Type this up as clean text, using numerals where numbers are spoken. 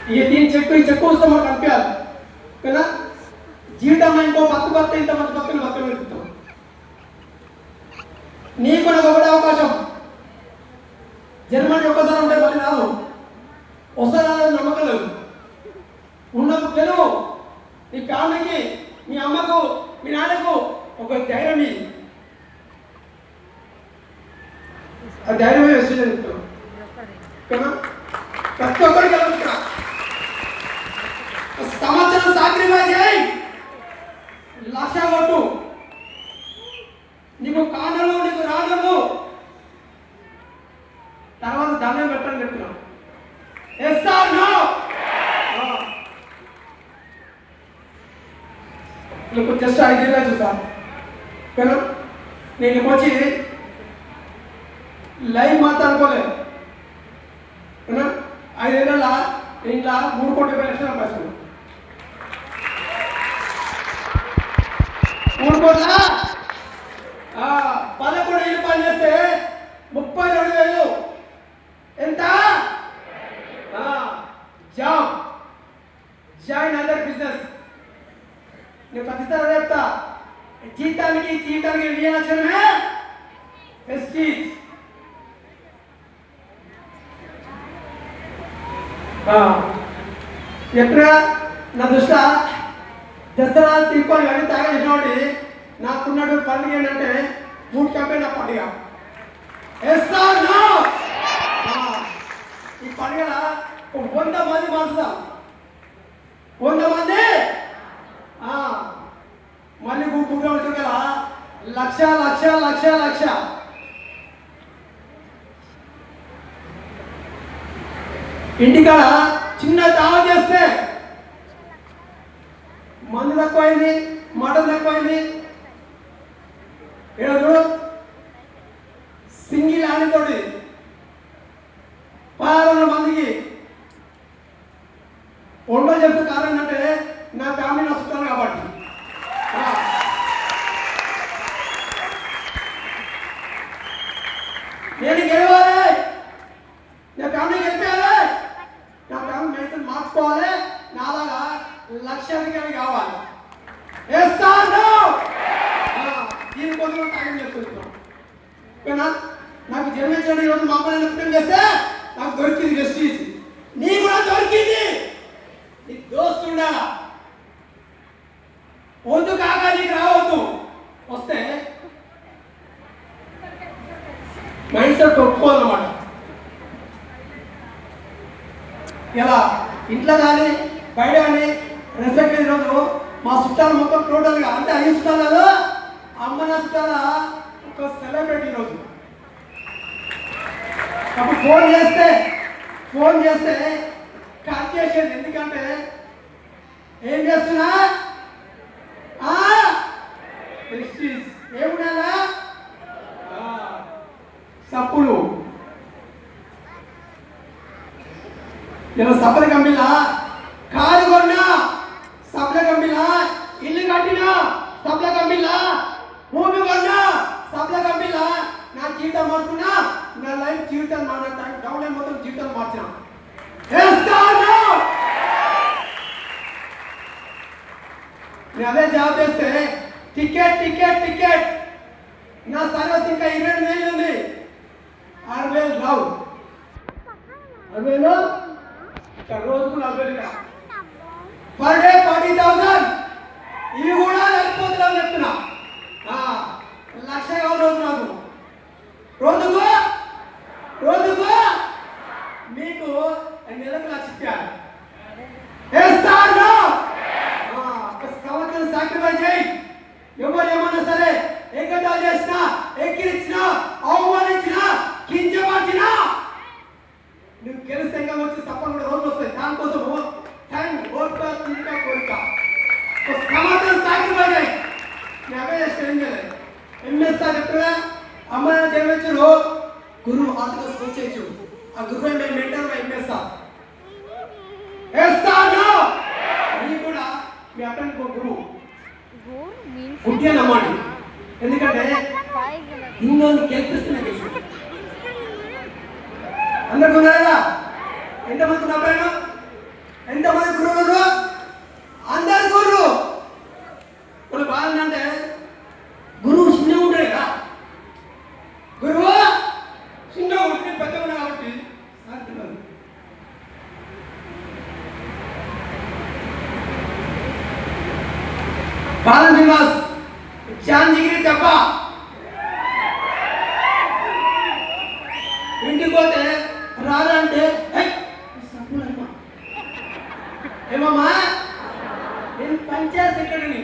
ఇక దీని చెక్కు వస్తే మనకు అనిపించాలి కదా. జీవితంలో ఇంకో బతు ఇంతమంది భక్తులు పెరుగుతాం. నీకు నాకు ఒకటే అవకాశం. జన్మని ఒక్కసారి ఉంటే మళ్ళీ రాదు. ఒకసారి నమ్మకం లేదు. ఉన్నప్పుడు తెలుగు నీ ఫ్యామిలీకి, మీ అమ్మకు, మీ నాన్నకు ఒక ధైర్యం ఇది. ఆ ధైర్యమే విషయం చెప్తాం కదా. ప్రతి ఒక్కరికి కలుగుతున్నా సంవత్సరం సాక్రిఫైస్ చేయి, 1,00,000 కొట్టు. నీకు కానలు, నీకు రాగము, తర్వాత దండం పెట్టని చెప్తున్నాం. Yes or no? నీకు జస్ట్ 5 ఏళ్ళ చూసా కదా. నేను వచ్చి లైవ్ మాట్లాడుకోలేదు. 5 ఏళ్ళ ఇంట్లో 3 కోట్ల లక్షలు సంపాదించుకున్నాను. 3 కోట్ల 11 ఏళ్ళు పని చేస్తే 32,000 ఎంత? Join other business. నేను ప్రతిసారి చెప్తా, జీవితానికి విజయలక్ష్యమే ప్రెస్టీజ్. ఎక్కడ నా దృష్ట దసరా తీర్కొని అన్ని తాగేసినోడి నాకున్నట్టు పండుగ ఏంటంటే మూడు కంపెనీ నా పండుగ. ఈ పండుగ 100 మంది మారుస్తాం. 100 మంది మళ్ళీ గుంపుగా ఉంటుంది కదా. 1,00,000 ఇంటికాడ చిన్న దావ చేస్తే మందు తక్కువైంది, మటన్ తక్కువైంది. చూడు సింగిల్ ఆనితోటి 16 మందికి వంటలు చెప్తే కారణం అంటే నా ఫ్యామిలీ నచ్చుతాను కాబట్టి. నేను గెలవాలి, నా ఫ్యామిలీ గెలిపేయాలి, నా ఫ్యామిలీ మెడిసిన్ మార్చుకోవాలి, నాలాగా 1,00,000 కావాలి. దీనికోసం టైం చెప్తున్నాం. నాకు జన్మించిన ఈరోజు మా అమ్మని నృత్యం చేస్తే నాకు దొరికింది వెస్టీజ్. నీ కూడా దొరికింది. నీ దోస్తు ఉండాలా. వద్దు కాక నీకు రావద్దు. వస్తే మైండ్ సెట్ ఒప్పుకోదన్నమాట. ఇలా ఇంట్లో కానీ బయట కానీ రెస్పెక్ట్ ఈరోజు మా చుట్టాలు మొత్తం టోటల్గా అంటే 5 చుట్టాలు అమ్మ నా చుట్టాల ఒక సెలబ్రిటీ ఈరోజు. అప్పుడు ఫోన్ చేస్తే కట్ చేసేది. ఎందుకంటే ఏం చేస్తున్నా ఏముండాలా సప్పుడు. ఇలా సప్ల కంపెనీలా కారు కొన్నా, సప్ల కంపెనీలా ఇల్లు కట్టినా, సప్ల కంపెనీలా భూమి కొన్నా, సప్ల కంపెనీలా నా జీవితం మార్చుకున్నా, నా లైఫ్ జీవితం డౌన్ మొత్తం జీవితం మార్చిన. నేను అదే జాబ్ చేస్తే టికెట్ నా సర్వీస్ ఇంకా 20,000 ఉంది. 6,000 రావు. 6,000 రోజుకు 40,000 పర్ డే 40,000. ఇవి కూడా సరిపోతుందని చెప్తున్నా. 1,00,000 కావాలి రోజు నాకు. రోజుకు మీకు నెలకు 1,00,000 ఇప్పారు. సంవత్సరం సాక్రిఫైస్ చేయి. ఎవరు ఏమన్నా సరే ఎగతాళి చేసినా, ఎక్కిరించినా, అవమానించినా, కించపరిచినా నువ్వు గెలిస్తే వచ్చి తప్పకుండా రోజులు వస్తాయి. దానికోసం టైం కోరిక సంవత్సరం సాక్రిఫైస్ చేయి. నేను అవే చేస్తే ఏం చేయలేదు. ఎంఎస్ఆర్ చెప్తున్నా అమ్మాయిని జన్మించు గురువు ఆటగా స్కోచ్ చేయొచ్చు. ఆ గురువు మేము మెంటర్ ఎంఎస్ఆర్ నీ కూడా మీ అతనికి ఒక గురువు గుడ్డే నమ్మండి. ఎందుకంటే ఇందులో గెలిపిస్తున్నా తెలుసు. అందరికి ఉన్నారా? ఎంతమంది అబ్బాయిలు ఎంతమంది గురువులు? అందరు గురువు. ఇప్పుడు బాగుందంటే గురువు చిన్నగా ఉంటాడు కదా, గురువు చిన్నగా ఉంటుంది, పెద్దగా ఉన్నాడు కాబట్టి సాధ్యమదు. బాల శ్రీనివాస్ శాంతిగిరి చెప్ప ఇంటికి పోతే రాదంటే ఏమమ్మా నేను పంచాయత్ సెక్రటరీని,